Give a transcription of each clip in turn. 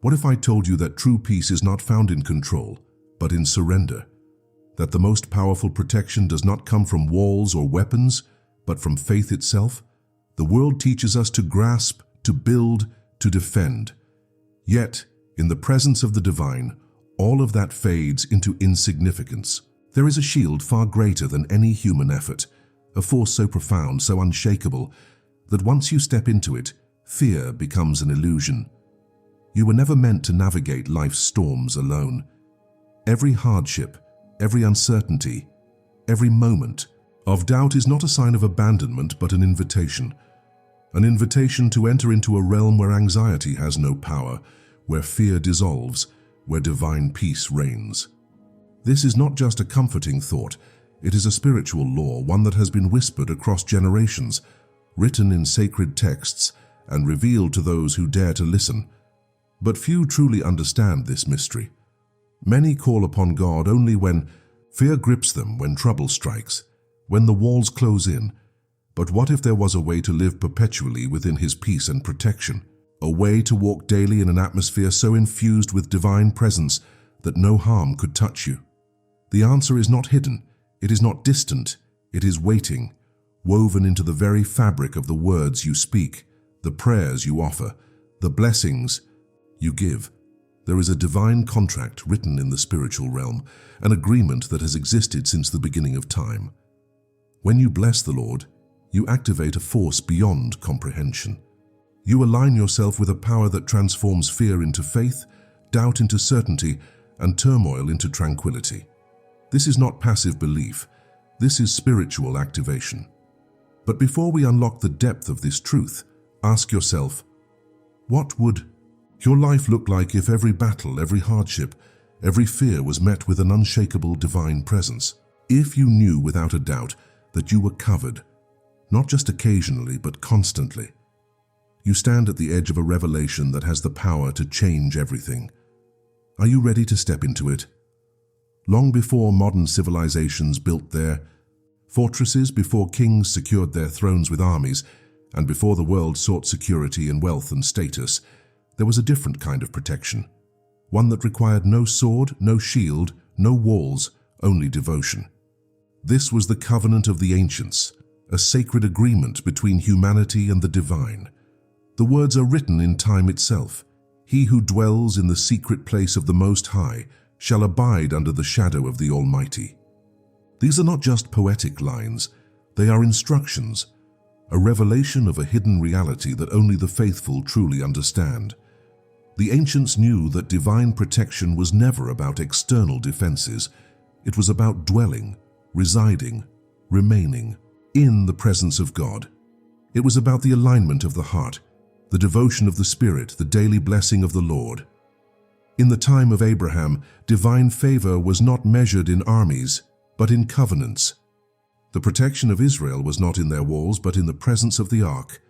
What if I told you that true peace is not found in control, but in surrender? That the most powerful protection does not come from walls or weapons, but from faith itself? The world teaches us to grasp, to build, to defend. Yet, in the presence of the divine, all of that fades into insignificance. There is a shield far greater than any human effort, a force so profound, so unshakable, that once you step into it, fear becomes an illusion. You were never meant to navigate life's storms alone. Every hardship, every uncertainty, every moment of doubt is not a sign of abandonment, but an invitation. An invitation to enter into a realm where anxiety has no power, where fear dissolves, where divine peace reigns. This is not just a comforting thought, it is a spiritual law, one that has been whispered across generations, written in sacred texts, and revealed to those who dare to listen. But few truly understand this mystery. Many call upon God only when fear grips them, when trouble strikes, when the walls close in. But what if there was a way to live perpetually within His peace and protection? A way to walk daily in an atmosphere so infused with divine presence that no harm could touch you? The answer is not hidden, it is not distant, it is waiting, woven into the very fabric of the words you speak, the prayers you offer, the blessings you give. There is a divine contract written in the spiritual realm, an agreement that has existed since the beginning of time. When you bless the Lord, you activate a force beyond comprehension. You align yourself with a power that transforms fear into faith, doubt into certainty, and turmoil into tranquility. This is not passive belief, this is spiritual activation. But before we unlock the depth of this truth, ask yourself, what would your life look like if every battle, every hardship, every fear was met with an unshakable divine presence? If you knew without a doubt that you were covered, not just occasionally, but constantly. You stand at the edge of a revelation that has the power to change everything. Are you ready to step into it? Long before modern civilizations built their fortresses, before kings secured their thrones with armies, and before the world sought security in wealth and status, there was a different kind of protection. One that required no sword, no shield, no walls, only devotion. This was the covenant of the ancients, a sacred agreement between humanity and the divine. The words are written in time itself. He who dwells in the secret place of the Most High shall abide under the shadow of the Almighty. These are not just poetic lines, they are instructions, a revelation of a hidden reality that only the faithful truly understand. The ancients knew that divine protection was never about external defenses. It was about dwelling, residing, remaining in the presence of God. It was about the alignment of the heart, the devotion of the Spirit, the daily blessing of the Lord. In the time of Abraham, divine favor was not measured in armies, but in covenants. The protection of Israel was not in their walls, but in the presence of the ark.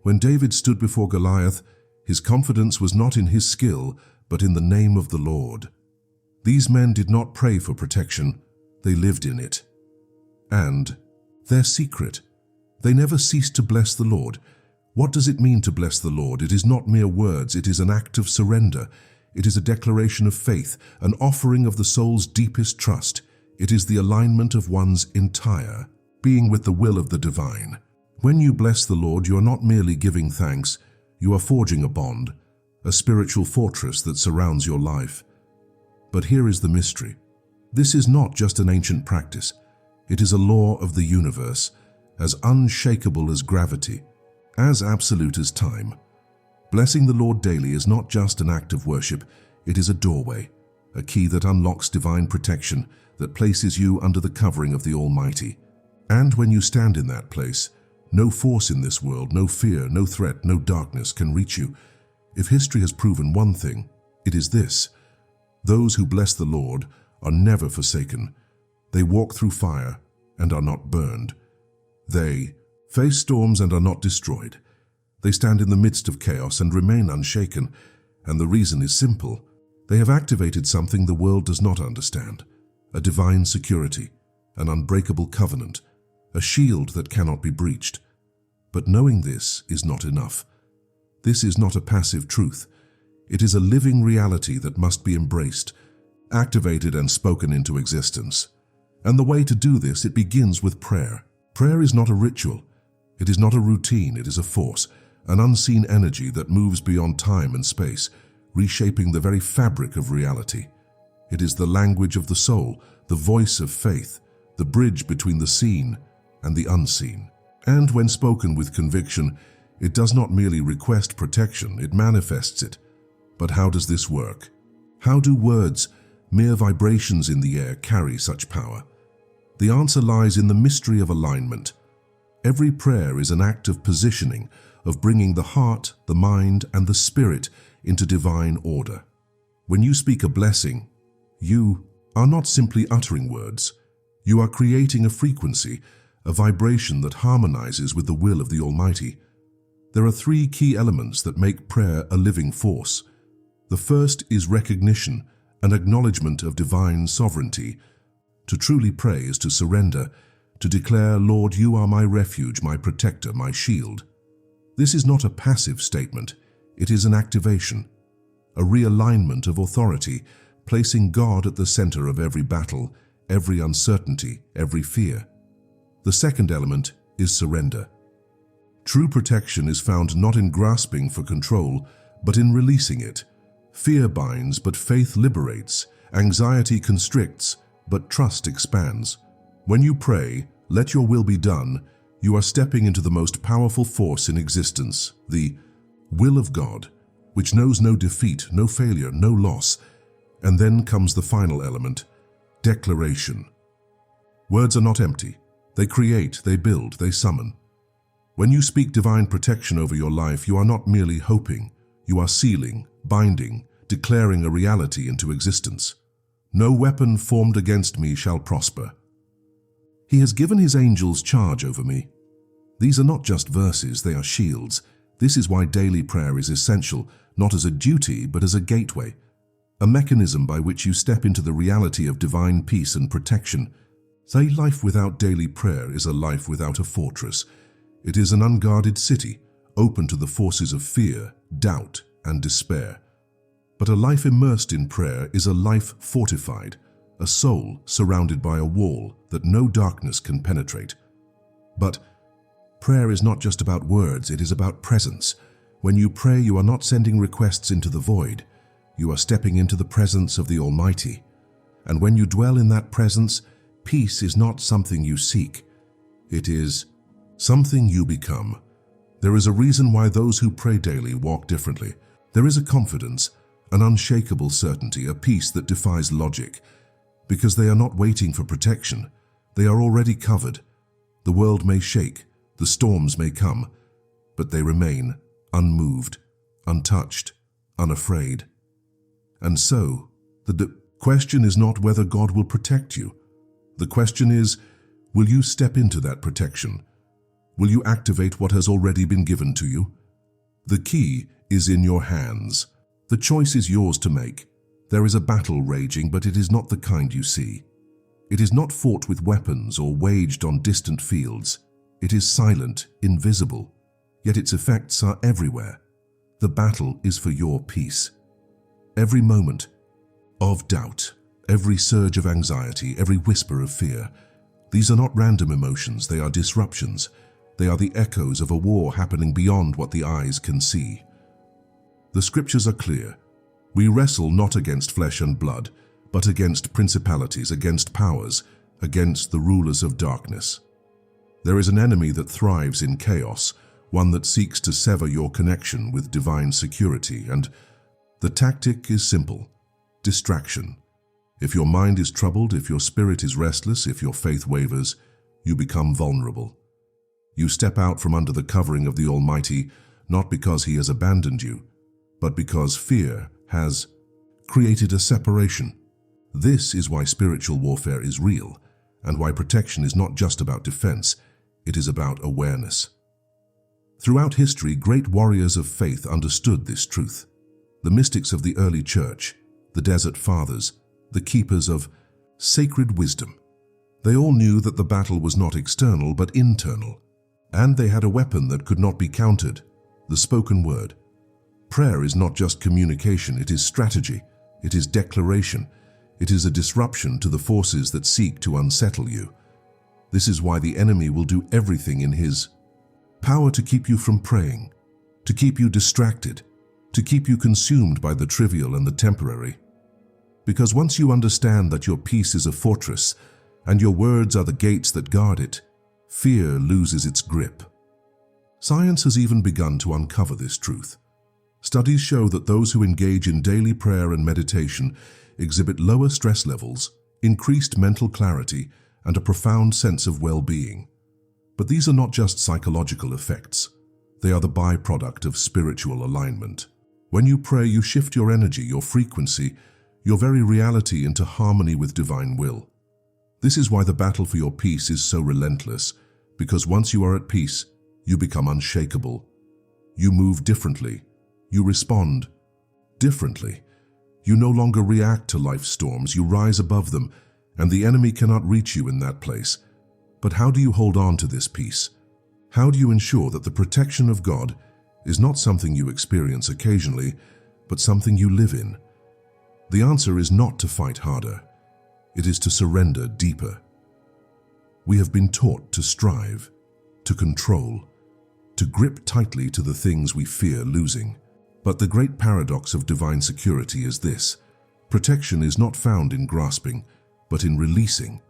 When David stood before Goliath, his confidence was not in his skill, but in the name of the Lord. These men did not pray for protection, they lived in it. And their secret, they never ceased to bless the Lord. What does it mean to bless the Lord? It is not mere words, it is an act of surrender. It is a declaration of faith, an offering of the soul's deepest trust. It is the alignment of one's entire being with the will of the divine. When you bless the Lord, you are not merely giving thanks, you are forging a bond, a spiritual fortress that surrounds your life. But here is the mystery. This is not just an ancient practice. It is a law of the universe, as unshakable as gravity, as absolute as time. Blessing the Lord daily is not just an act of worship, it is a doorway, a key that unlocks divine protection, that places you under the covering of the Almighty. And when you stand in that place, no force in this world, no fear, no threat, no darkness can reach you. If history has proven one thing, it is this: those who bless the Lord are never forsaken. They walk through fire and are not burned. They face storms and are not destroyed. They stand in the midst of chaos and remain unshaken. And the reason is simple. They have activated something the world does not understand: a divine security, an unbreakable covenant, a shield that cannot be breached. But knowing this is not enough. This is not a passive truth. It is a living reality that must be embraced, activated and spoken into existence. And the way to do this, it begins with prayer. Prayer is not a ritual. It is not a routine. It is a force, an unseen energy that moves beyond time and space, reshaping the very fabric of reality. It is the language of the soul, the voice of faith, the bridge between the seen and the unseen. And when spoken with conviction, it does not merely request protection, it manifests it. But how does this work? How do words, mere vibrations in the air, carry such power? The answer lies in the mystery of alignment. Every prayer is an act of positioning, of bringing the heart, the mind, and the spirit into divine order. When you speak a blessing, you are not simply uttering words. You are creating a frequency, a vibration that harmonizes with the will of the Almighty. There are three key elements that make prayer a living force. The first is recognition, an acknowledgement of divine sovereignty. To truly pray is to surrender, to declare, "Lord, you are my refuge, my protector, my shield." This is not a passive statement, it is an activation, a realignment of authority, placing God at the center of every battle, every uncertainty, every fear. The second element is surrender. True protection is found not in grasping for control, but in releasing it. Fear binds, but faith liberates. Anxiety constricts, but trust expands. When you pray, "Let your will be done," you are stepping into the most powerful force in existence, the will of God, which knows no defeat, no failure, no loss. And then comes the final element, declaration. Words are not empty. They create, they build, they summon. When you speak divine protection over your life, you are not merely hoping. You are sealing, binding, declaring a reality into existence. "No weapon formed against me shall prosper. He has given his angels charge over me." These are not just verses, they are shields. This is why daily prayer is essential, not as a duty, but as a gateway, a mechanism by which you step into the reality of divine peace and protection. A life without daily prayer is a life without a fortress. It is an unguarded city, open to the forces of fear, doubt, and despair. But a life immersed in prayer is a life fortified, a soul surrounded by a wall that no darkness can penetrate. But prayer is not just about words, it is about presence. When you pray, you are not sending requests into the void. You are stepping into the presence of the Almighty. And when you dwell in that presence, peace is not something you seek. It is something you become. There is a reason why those who pray daily walk differently. There is a confidence, an unshakable certainty, a peace that defies logic. Because they are not waiting for protection. They are already covered. The world may shake, the storms may come, but they remain unmoved, untouched, unafraid. And so, the question is not whether God will protect you. The question is, will you step into that protection? Will you activate what has already been given to you? The key is in your hands. The choice is yours to make. There is a battle raging, but it is not the kind you see. It is not fought with weapons or waged on distant fields. It is silent, invisible, yet its effects are everywhere. The battle is for your peace. Every moment of doubt, every surge of anxiety, every whisper of fear, these are not random emotions, they are disruptions. They are the echoes of a war happening beyond what the eyes can see. The scriptures are clear. We wrestle not against flesh and blood, but against principalities, against powers, against the rulers of darkness. There is an enemy that thrives in chaos, one that seeks to sever your connection with divine security, and the tactic is simple: distraction. If your mind is troubled, if your spirit is restless, if your faith wavers, you become vulnerable. You step out from under the covering of the Almighty, not because He has abandoned you, but because fear has created a separation. This is why spiritual warfare is real, and why protection is not just about defense, it is about awareness. Throughout history, great warriors of faith understood this truth. The mystics of the early church, the desert fathers, the keepers of sacred wisdom. They all knew that the battle was not external but internal, and they had a weapon that could not be countered: the spoken word. Prayer is not just communication, it is strategy, it is declaration, it is a disruption to the forces that seek to unsettle you. This is why the enemy will do everything in his power to keep you from praying, to keep you distracted, to keep you consumed by the trivial and the temporary. Because once you understand that your peace is a fortress and your words are the gates that guard it, fear loses its grip. Science has even begun to uncover this truth. Studies show that those who engage in daily prayer and meditation exhibit lower stress levels, increased mental clarity, and a profound sense of well-being. But these are not just psychological effects. They are the byproduct of spiritual alignment. When you pray, you shift your energy, your frequency, your very reality into harmony with divine will. This is why the battle for your peace is so relentless, because once you are at peace, you become unshakable. You move differently. You respond differently. You no longer react to life's storms, you rise above them, and the enemy cannot reach you in that place. But how do you hold on to this peace? How do you ensure that the protection of God is not something you experience occasionally, but something you live in? The answer is not to fight harder. It is to surrender deeper. We have been taught to strive, to control, to grip tightly to the things we fear losing. But the great paradox of divine security is this: protection is not found in grasping, but in releasing.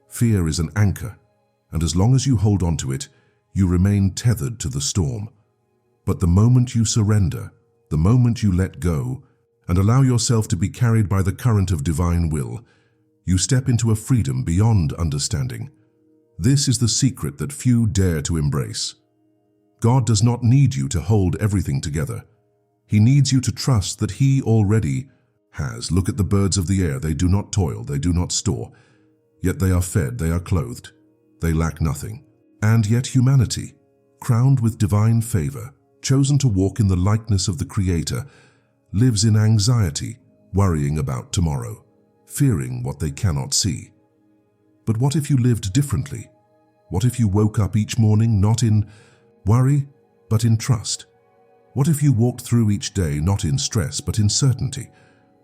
Fear is an anchor, and as long as you hold on to it, you remain tethered to the storm. But the moment you surrender, the moment you let go, and allow yourself to be carried by the current of divine will, you step into a freedom beyond understanding. This is the secret that few dare to embrace. God does not need you to hold everything together. He needs you to trust that He already has. Look at the birds of the air. They do not toil, they do not store. Yet they are fed, they are clothed. They lack nothing. And yet humanity, crowned with divine favor, chosen to walk in the likeness of the Creator, lives in anxiety, worrying about tomorrow, fearing what they cannot see. But what if you lived differently? What if you woke up each morning not in worry, but in trust? What if you walked through each day not in stress, but in certainty?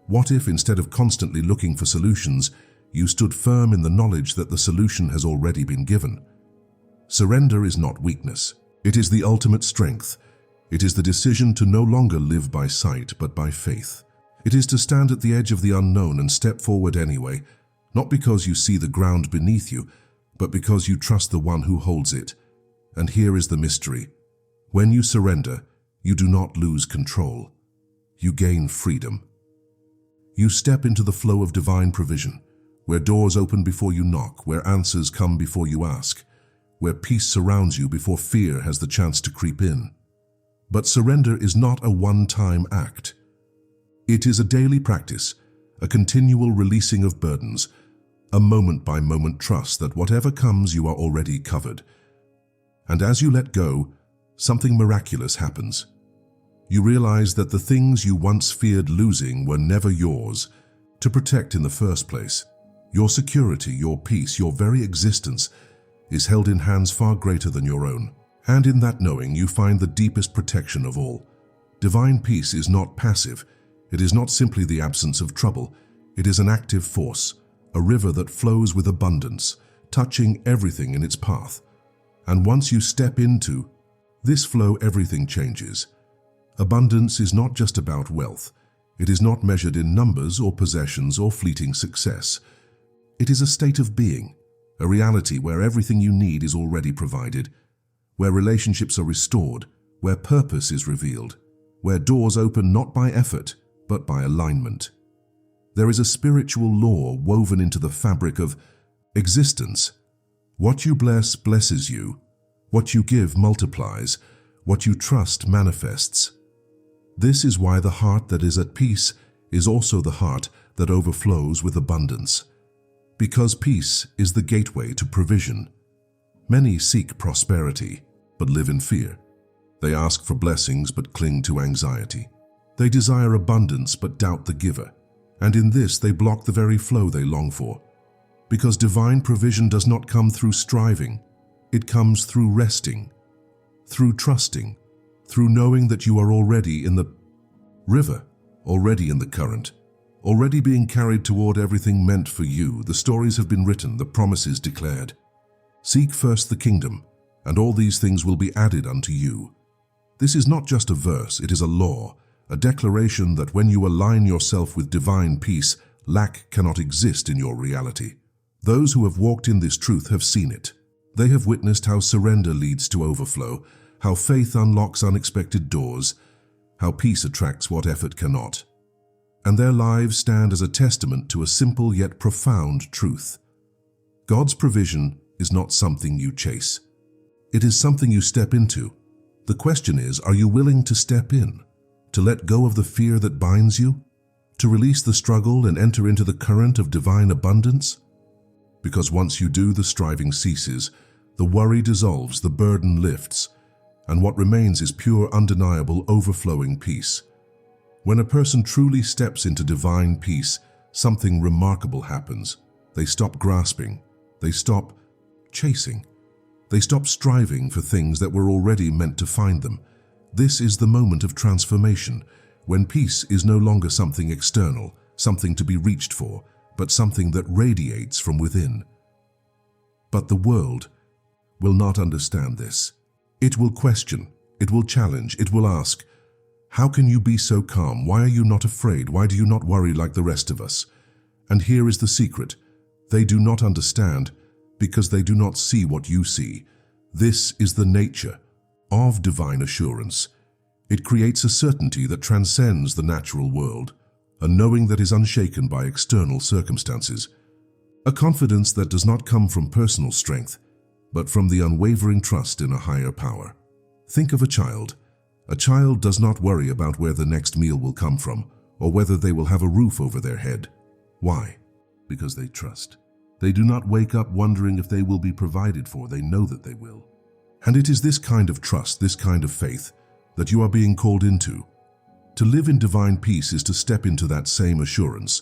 What if, instead of constantly looking for solutions, you stood firm in the knowledge that the solution has already been given? Surrender is not weakness. It is the ultimate strength. It is the decision to no longer live by sight, but by faith. It is to stand at the edge of the unknown and step forward anyway, not because you see the ground beneath you, but because you trust the one who holds it. And here is the mystery. When you surrender, you do not lose control. You gain freedom. You step into the flow of divine provision, where doors open before you knock, where answers come before you ask, where peace surrounds you before fear has the chance to creep in. But surrender is not a one-time act. It is a daily practice, a continual releasing of burdens, a moment-by-moment trust that whatever comes, you are already covered. And as you let go, something miraculous happens. You realize that the things you once feared losing were never yours to protect in the first place. Your security, your peace, your very existence is held in hands far greater than your own. And in that knowing, you find the deepest protection of all. Divine peace is not passive. It is not simply the absence of trouble. It is an active force, a river that flows with abundance, touching everything in its path. And once you step into this flow, everything changes. Abundance is not just about wealth. It is not measured in numbers or possessions or fleeting success. It is a state of being, a reality where everything you need is already provided, where relationships are restored, where purpose is revealed, where doors open not by effort, but by alignment. There is a spiritual law woven into the fabric of existence. What you bless blesses you. What you give multiplies. What you trust manifests. This is why the heart that is at peace is also the heart that overflows with abundance. Because peace is the gateway to provision. Many seek prosperity, but live in fear. They ask for blessings, but cling to anxiety. They desire abundance, but doubt the giver. And in this, they block the very flow they long for. Because divine provision does not come through striving. It comes through resting, through trusting, through knowing that you are already in the River, already in the current, already being carried toward everything meant for you. The stories have been written, the promises declared. Seek first the kingdom, and all these things will be added unto you. This is not just a verse, it is a law, a declaration that when you align yourself with divine peace, lack cannot exist in your reality. Those who have walked in this truth have seen it. They have witnessed how surrender leads to overflow, how faith unlocks unexpected doors, how peace attracts what effort cannot. And their lives stand as a testament to a simple yet profound truth. God's provision is not something you chase. It is something you step into. The question is, are you willing to step in, to let go of the fear that binds you, to release the struggle and enter into the current of divine abundance? Because once you do, the striving ceases, the worry dissolves, the burden lifts, and what remains is pure, undeniable, overflowing peace. When a person truly steps into divine peace, something remarkable happens. They stop grasping. They stop chasing. They stop striving for things that were already meant to find them. This is the moment of transformation, when peace is no longer something external, something to be reached for, but something that radiates from within. But the world will not understand this. It will question, it will challenge, it will ask, how can you be so calm? Why are you not afraid? Why do you not worry like the rest of us? And here is the secret. They do not understand because they do not see what you see. This is the nature of divine assurance. It creates a certainty that transcends the natural world, a knowing that is unshaken by external circumstances, a confidence that does not come from personal strength, but from the unwavering trust in a higher power. Think of a child. A child does not worry about where the next meal will come from, or whether they will have a roof over their head. Why? Because they trust. They do not wake up wondering if they will be provided for. They know that they will. And it is this kind of trust, this kind of faith, that you are being called into. To live in divine peace is to step into that same assurance,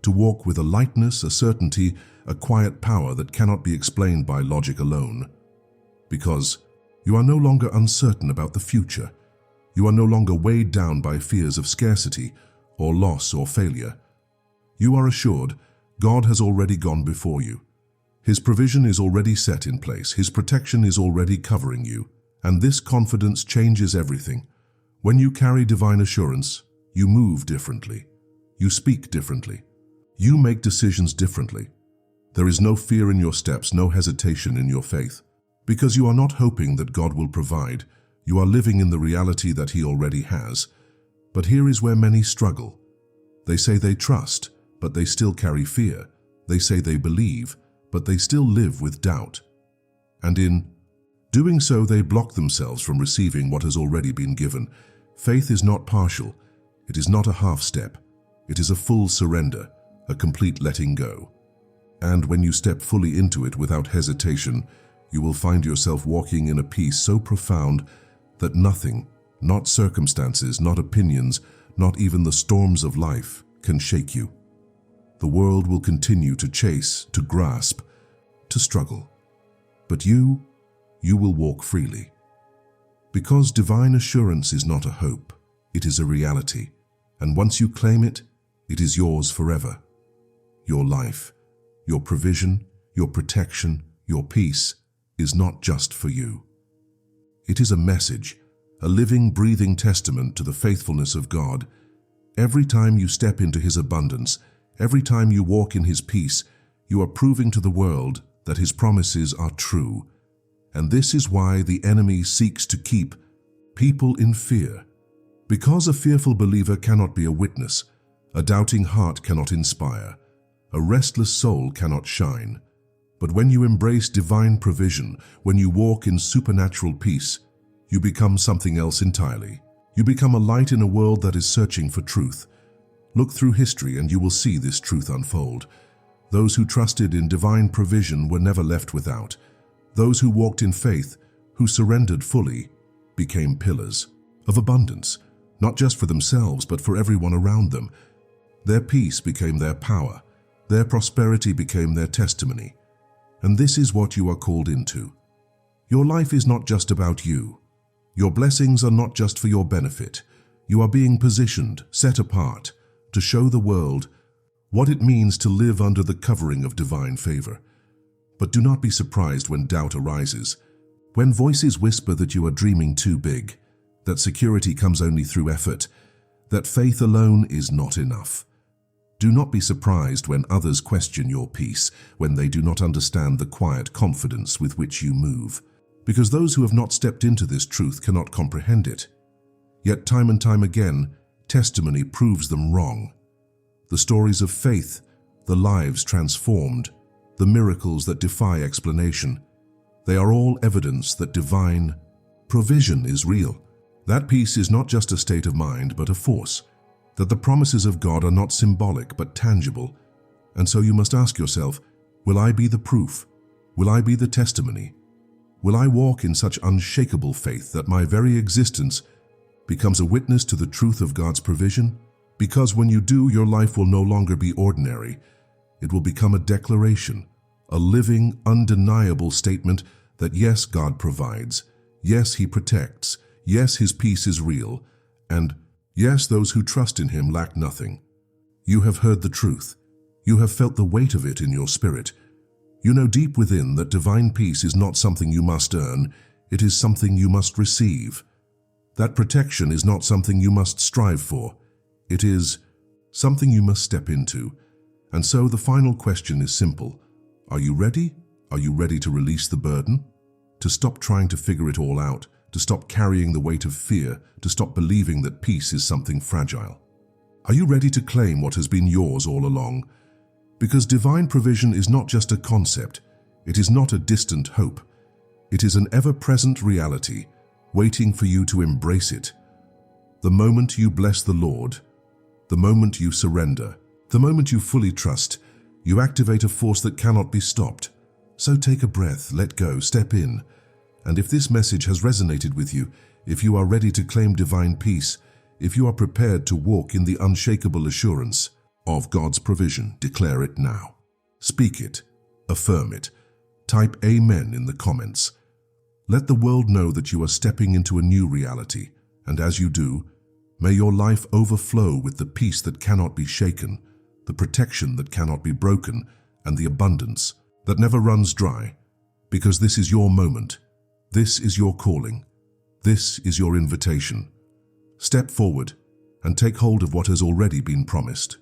to walk with a lightness, a certainty, a quiet power that cannot be explained by logic alone. Because you are no longer uncertain about the future. You are no longer weighed down by fears of scarcity or loss or failure. You are assured God has already gone before you. His provision is already set in place. His protection is already covering you. And this confidence changes everything. When you carry divine assurance, you move differently. You speak differently. You make decisions differently. There is no fear in your steps, no hesitation in your faith. Because you are not hoping that God will provide, you are living in the reality that He already has. But here is where many struggle. They say they trust, but they still carry fear. They say they believe, but they still live with doubt. And in doing so, they block themselves from receiving what has already been given. Faith is not partial. It is not a half step. It is a full surrender, a complete letting go. And when you step fully into it without hesitation, you will find yourself walking in a peace so profound that nothing, not circumstances, not opinions, not even the storms of life, can shake you. The world will continue to chase, to grasp, to struggle. But you will walk freely. Because divine assurance is not a hope, it is a reality. And once you claim it, it is yours forever. Your life, your provision, your protection, your peace is not just for you. It is a message, a living, breathing testament to the faithfulness of God. Every time you step into His abundance, every time you walk in His peace, you are proving to the world that His promises are true. And this is why the enemy seeks to keep people in fear. Because a fearful believer cannot be a witness, a doubting heart cannot inspire, a restless soul cannot shine. But when you embrace divine provision, when you walk in supernatural peace, you become something else entirely. You become a light in a world that is searching for truth. Look through history and you will see this truth unfold. Those who trusted in divine provision were never left without. Those who walked in faith, who surrendered fully, became pillars of abundance, not just for themselves but for everyone around them. Their peace became their power. Their prosperity became their testimony. And this is what you are called into. Your life is not just about you. Your blessings are not just for your benefit. You are being positioned, set apart, to show the world what it means to live under the covering of divine favor. But do not be surprised when doubt arises, when voices whisper that you are dreaming too big, that security comes only through effort, that faith alone is not enough. Do not be surprised when others question your peace, when they do not understand the quiet confidence with which you move, because those who have not stepped into this truth cannot comprehend it. Yet time and time again, testimony proves them wrong. The stories of faith, the lives transformed, the miracles that defy explanation, they are all evidence that divine provision is real. That peace is not just a state of mind, but a force, that the promises of God are not symbolic, but tangible. And so you must ask yourself, will I be the proof? Will I be the testimony? Will I walk in such unshakable faith that my very existence becomes a witness to the truth of God's provision? Because when you do, your life will no longer be ordinary. It will become a declaration, a living, undeniable statement that yes, God provides, yes, He protects, yes, His peace is real, and yes, those who trust in Him lack nothing. You have heard the truth. You have felt the weight of it in your spirit. You know deep within that divine peace is not something you must earn, it is something you must receive. That protection is not something you must strive for, it is something you must step into. And so the final question is simple. Are you ready? Are you ready to release the burden? To stop trying to figure it all out, to stop carrying the weight of fear, to stop believing that peace is something fragile? Are you ready to claim what has been yours all along? Because divine provision is not just a concept, it is not a distant hope. It is an ever-present reality, waiting for you to embrace it. The moment you bless the Lord, the moment you surrender, the moment you fully trust, you activate a force that cannot be stopped. So take a breath, let go, step in. And if this message has resonated with you, if you are ready to claim divine peace, if you are prepared to walk in the unshakable assurance of God's provision, declare it now. Speak it, affirm it, type Amen in the comments. Let the world know that you are stepping into a new reality, and as you do, may your life overflow with the peace that cannot be shaken, the protection that cannot be broken, and the abundance that never runs dry. Because this is your moment. This is your calling. This is your invitation. Step forward and take hold of what has already been promised.